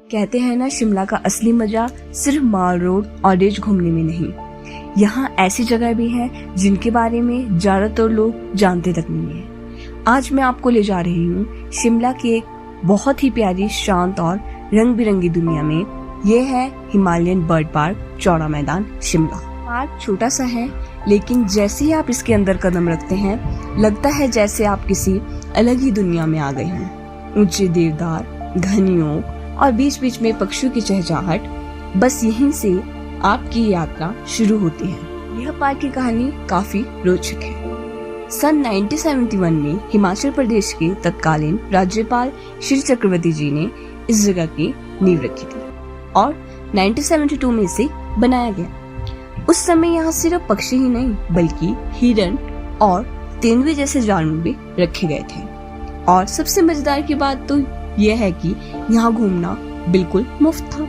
कहते हैं ना, शिमला का असली मजा सिर्फ माल रोड और रिज घूमने में नहीं। यहाँ ऐसी जगह भी हैं जिनके बारे में ज्यादातर लोग जानते तक नहीं है। आज मैं आपको ले जा रही हूँ शिमला की एक बहुत ही प्यारी, शांत और रंग बिरंगी दुनिया में। ये है Himalayan bird park Chaura Maidan Shimla. Park छोटा सा है, लेकिन जैसे ही आप इसके अंदर कदम रखते हैं लगता है जैसे आप किसी अलग ही दुनिया में आ गए हैं। ऊंचे देवदार, घनी ओक और बीच बीच में पक्षियों की चहचहाट, बस यहीं से आपकी यात्रा शुरू होती है। यह पार्क की कहानी काफी रोचक है। सन 1971 में हिमाचल प्रदेश के तत्कालीन राज्यपाल श्री चक्रवर्ती जी ने इस जगह की नींव रखी थी और 1972 में इसे बनाया गया। उस समय यहाँ सिर्फ पक्षी ही नहीं बल्कि हिरन और तेंदुए जैसे जानवर भी रखे गए थे। और सबसे मजेदार की बात तो यह है कि यहाँ घूमना बिल्कुल मुफ्त था।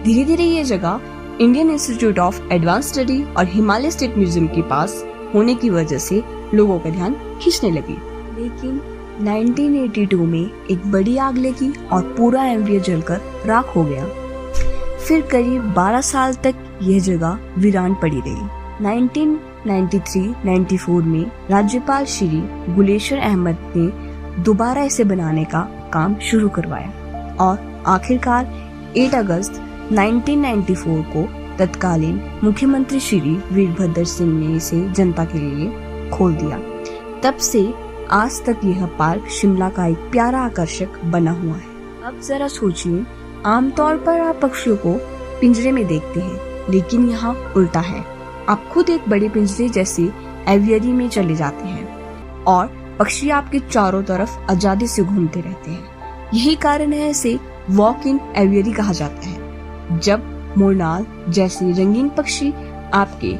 धीरे धीरे ये जगह Indian institute of advance study और हिमालय स्टेट म्यूजियम के पास होने की वजह से लोगों का ध्यान खींचने लगी। लेकिन 1982 में एक बड़ी आग लगी और पूरा एरिया जलकर राख हो गया। फिर करीब 12 साल तक यह जगह वीरान पड़ी रही। 1993-94 में राज्यपाल श्री गुलेशर अहमद ने दोबारा इसे बनाने का काम शुरू करवाया और आखिरकार 8 अगस्त 1994 को तत्कालीन मुख्यमंत्री श्री वीरभद्र सिंह ने इसे जनता के लिए खोल दिया। तब से आज तक यह पार्क शिमला का एक प्यारा आकर्षक बना हुआ है। अब जरा सोचिए, आमतौर पर आप पक्षियों को पिंजरे में देखते हैं, लेकिन यहाँ उल्टा है। आप खुद एक बड़े पिंजरे जैसे एवियरी में चले जाते हैं और पक्षी आपके चारों तरफ आजादी से घूमते रहते हैं। यही कारण है इसे वॉक इन एवियरी कहा जाता है। जब मोरनाल जैसे रंगीन पक्षी आपके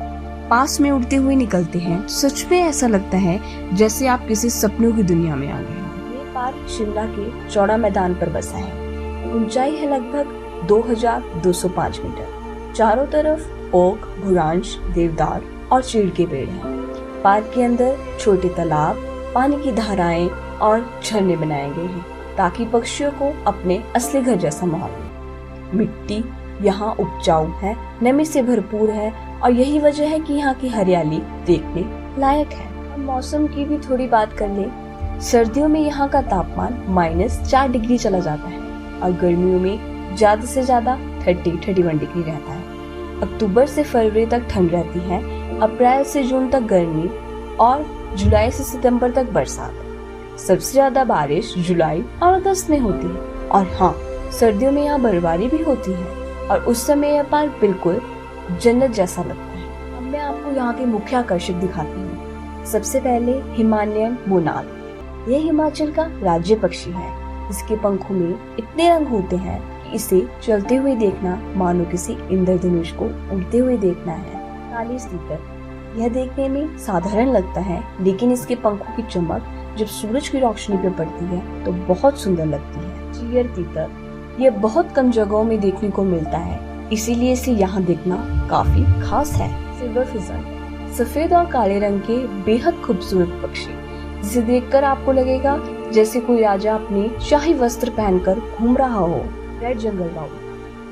पास में उड़ते हुए निकलते हैं, सच में ऐसा लगता है जैसे आप किसी सपनों की दुनिया में आ गए हैं। ये पार्क शिमला के चौड़ा मैदान पर बसा है। ऊंचाई है लगभग 2205 मीटर। चारों तरफ ओक, भुरांश, देवदार और चीड़ के पेड़ हैं। पार्क के अंदर छोटे तालाब, पानी की धाराएं और झरने बनाए गए हैं ताकि पक्षियों को अपने असली घर जैसा माहौल मिले। मिट्टी यहाँ उपजाऊ है, नमी से भरपूर है और यही वजह है कि यहाँ की हरियाली देखने लायक है। अब मौसम की भी थोड़ी बात कर ले। सर्दियों में यहाँ का तापमान -4 डिग्री चला जाता है और गर्मियों में ज्यादा से ज्यादा 30-31 डिग्री रहता है। अक्टूबर से फरवरी तक ठंड रहती है, अप्रैल से जून तक गर्मी और जुलाई से सितंबर तक बरसात। सबसे ज्यादा बारिश जुलाई और अगस्त में होती है और हाँ, सर्दियों में यहाँ बर्फबारी भी होती है और उस समय यह पार्क बिल्कुल जन्नत जैसा लगता है। अब मैं आपको यहाँ के मुख्य आकर्षक दिखाती हूँ। सबसे पहले हिमालयन मोनाल। यह हिमाचल का राज्य पक्षी है। इसके पंखों में इतने रंग होते हैं कि इसे चलते हुए देखना मानो किसी इंद्रधनुष को उड़ते हुए देखना है। काली तीतर। यह देखने में साधारण लगता है, लेकिन इसके पंखों की चमक जब सूरज की रोशनी पे पड़ती है तो बहुत सुंदर लगती है। चीयर तीतर। यह बहुत कम जगहों में देखने को मिलता है, इसीलिए इसे यहाँ देखना काफी खास है। Silver fission. सफेद और काले रंग के बेहद खूबसूरत पक्षी, जिसे देखकर आपको लगेगा जैसे कोई राजा अपने शाही वस्त्र पहनकर घूम रहा हो। रेड जंगल बाउल।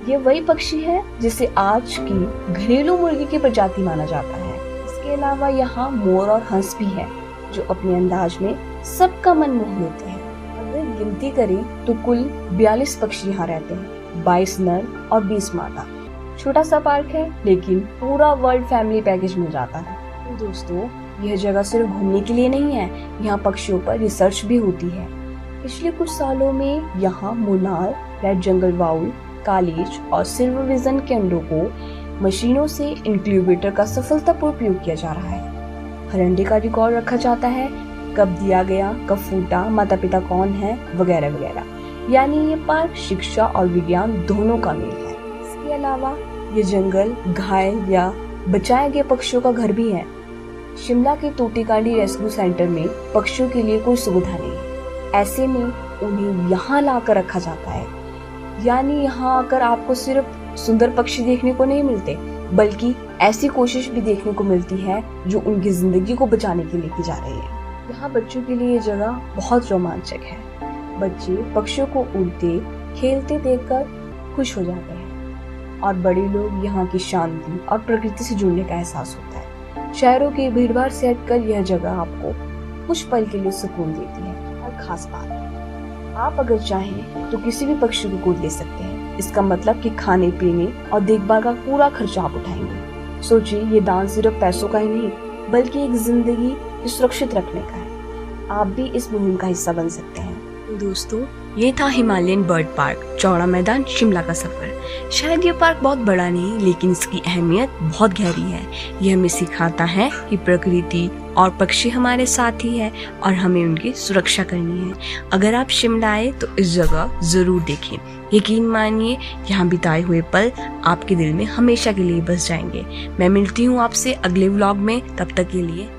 ये वही पक्षी है जिसे आज की घरेलू मुर्गी की प्रजाति माना जाता है। इसके अलावा यहाँ मोर और हंस भी है जो अपने अंदाज में सबका मन मोह लेते हैं। अगर गिनती करें तो कुल 42 पक्षी यहाँ रहते हैं, 22 नर और 20 मादा। छोटा सा पार्क है, लेकिन पूरा वर्ल्ड फैमिली पैकेज मिल जाता है। तो दोस्तों, यह जगह सिर्फ घूमने के लिए नहीं है, यहाँ पक्षियों पर रिसर्च भी होती है। पिछले कुछ सालों में यहाँ मोनाल, रेड जंगल बाउल, कालीच और सिल्वर विजन के अंडों को मशीनों से इंक्यूबेटर का सफलतापूर्वक उपयोग किया जा रहा है। हर अंडे का रिकॉर्ड रखा जाता है, कब दिया गया, कब फूटा, माता पिता कौन है, वगैरह वगैरह। यानी ये पार्क शिक्षा और विज्ञान दोनों का मेल है। इसके अलावा ये जंगल घायल या बचाए गए पक्षियों का घर भी है। शिमला के टूटीकांडी रेस्क्यू सेंटर में पक्षियों के लिए कोई सुविधा नहीं है, ऐसे में उन्हें यहाँ लाकर रखा जाता है। यानी यहाँ आकर आपको सिर्फ सुंदर पक्षी देखने को नहीं मिलते, बल्कि ऐसी कोशिश भी देखने को मिलती है जो उनकी जिंदगी को बचाने के लिए की जा रही है। यहाँ बच्चों के लिए ये जगह बहुत रोमांचक है। बच्चे पक्षियों को उड़ते खेलते देखकर खुश हो जाते हैं और बड़े लोग यहाँ की शांति और प्रकृति से जुड़ने का एहसास होता है। शहरों की भीड़भाड़ से हटकर यह जगह आपको कुछ पल के लिए सुकून देती है। और खास बात, आप अगर चाहें तो किसी भी पक्षी को गोद ले सकते हैं। इसका मतलब कि खाने पीने और देखभाल का पूरा खर्चा आप उठाएंगे। सोचिए, ये दान सिर्फ पैसों का ही नहीं बल्कि एक जिंदगी को सुरक्षित रखने का है। आप भी इस मुहिम का हिस्सा बन सकते हैं। दोस्तों, ये था Himalayan bird park Chaura Maidan Shimla का सफर। शायद ये पार्क बहुत बड़ा नहीं, लेकिन इसकी अहमियत बहुत गहरी है। यह हमें सिखाता है कि प्रकृति और पक्षी हमारे साथ ही है और हमें उनकी सुरक्षा करनी है। अगर आप शिमला आए तो इस जगह जरूर देखें। यकीन मानिए, यहाँ बिताए हुए पल आपके दिल में हमेशा के लिए बस जाएंगे। मैं मिलती हूँ आपसे अगले व्लॉग में। तब तक के लिए